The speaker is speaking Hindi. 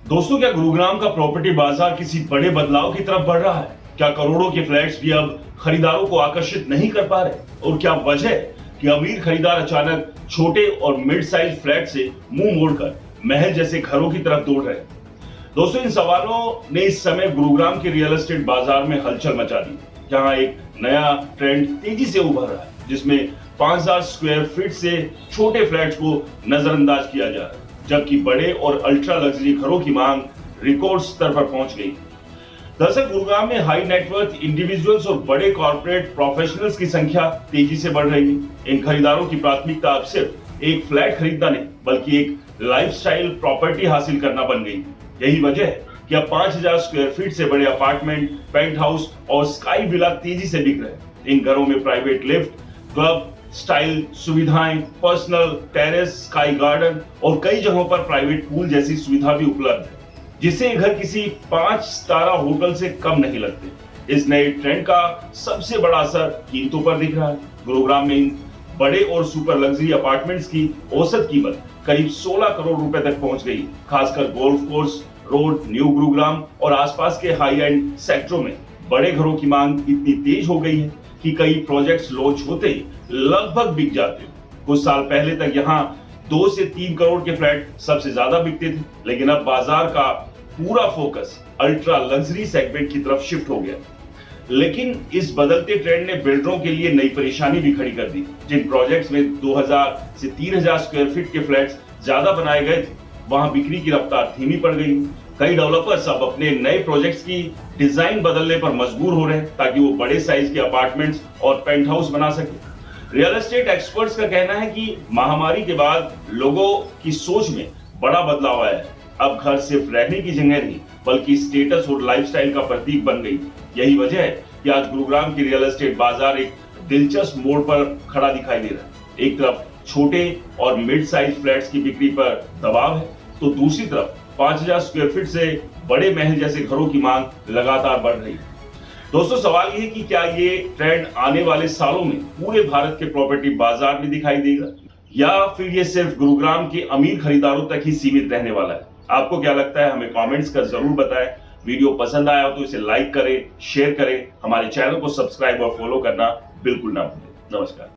दोस्तों, क्या गुरुग्राम का प्रॉपर्टी बाजार किसी बड़े बदलाव की तरफ बढ़ रहा है? क्या करोड़ों के फ्लैट्स भी अब खरीदारों को आकर्षित नहीं कर पा रहे? और क्या वजह है कि अमीर खरीदार अचानक छोटे और मिड साइज फ्लैट से मुंह मोड़कर महल जैसे घरों की तरफ दौड़ रहे हैं? दोस्तों, इन सवालों ने इस समय गुरुग्राम के रियल एस्टेट बाजार में हलचल मचा दी, जहां एक नया ट्रेंड तेजी से उभर रहा है, जिसमें 5000 स्क्वायर फीट से छोटे फ्लैट्स को नजरअंदाज किया जा रहा है, जबकि बड़े और अल्ट्रा लग्जरी घरों की मांग रिकॉर्ड स्तर पर पहुंच गई। दरअसल गुरुग्राम में हाई नेटवर्थ इंडिविजुअल्स और बड़े कॉर्पोरेट प्रोफेशनल्स की संख्या तेजी से बढ़ रही है। इन खरीदारों की प्राथमिकता अब सिर्फ एक फ्लैट खरीदना नहीं, बल्कि एक लाइफस्टाइल प्रॉपर्टी हासिल करना बन गई। यही वजह है कि अब 5000 स्क्वायर फीट से बड़े अपार्टमेंट, पेंट हाउस और स्काई विला तेजी से बिक रहे हैं। इन घरों में प्राइवेट लिफ्ट, क्लब स्टाइल सुविधाएं, पर्सनल टेरेस, स्काई गार्डन और कई जगहों पर प्राइवेट पूल जैसी सुविधा भी उपलब्ध है, जिससे ये घर किसी 5 सितारा होटल से कम नहीं लगते। इस नए ट्रेंड का सबसे बड़ा असर कीमतों पर दिख रहा है। गुरुग्राम में इन बड़े और सुपर लग्जरी अपार्टमेंट्स की औसत कीमत करीब 16 करोड़ रुपए तक पहुंच गई। खासकर golf course road, new Gurugram और आसपास के हाई एंड सेक्टरों में बड़े घरों की मांग इतनी तेज हो गई है कि कई प्रोजेक्ट्स लॉन्च होते ही लगभग बिक जाते हैं। कुछ साल पहले तक यहाँ 2 से 3 करोड़ के फ्लैट सबसे ज्यादा बिकते थे, लेकिन अब बाजार का पूरा फोकस अल्ट्रा लग्जरी सेगमेंट की तरफ शिफ्ट हो गया। लेकिन इस बदलते ट्रेंड ने बिल्डरों के लिए नई परेशानी भी खड़ी कर दी। जिन प्रोजेक्ट्स में 2000 से 3000 स्क्वायर फीट के फ्लैट्स ज्यादा बनाए गए थे, वहां बिक्री की रफ्तार धीमी पड़ गई। कई डेवलपर्स अब अपने नए प्रोजेक्ट्स की डिजाइन बदलने पर मजबूर हो रहे हैं, ताकि वो बड़े साइज के अपार्टमेंट्स और पेंट हाउस बना सके। रियल एस्टेट एक्सपर्ट्स का कहना है कि महामारी के बाद लोगों की सोच में बड़ा बदलाव आया है। अब घर सिर्फ रहने की जगह नहीं, बल्कि स्टेटस और लाइफस्टाइल का प्रतीक बन गई। यही वजह है कि आज गुरुग्राम की रियल एस्टेट बाजार एक दिलचस्प मोड़ पर खड़ा दिखाई दे रहा है। एक तरफ छोटे और मिड साइज फ्लैट्स की बिक्री पर दबाव है, तो दूसरी तरफ 5000 स्क्वायर फीट से बड़े महल जैसे घरों की मांग लगातार बढ़ रही है। दोस्तों, सवाल ये है कि क्या ये ट्रेंड आने वाले सालों में पूरे भारत के प्रॉपर्टी बाजार में दिखाई देगा, या फिर ये सिर्फ गुरुग्राम के अमीर खरीदारों तक ही सीमित रहने वाला है? आपको क्या लगता है? हमें कमेंट्स कर जरूर बताएं। वीडियो पसंद आया हो तो इसे लाइक करें, शेयर करें। हमारे चैनल को सब्सक्राइब और फॉलो करना बिल्कुल ना भूलें। नमस्कार।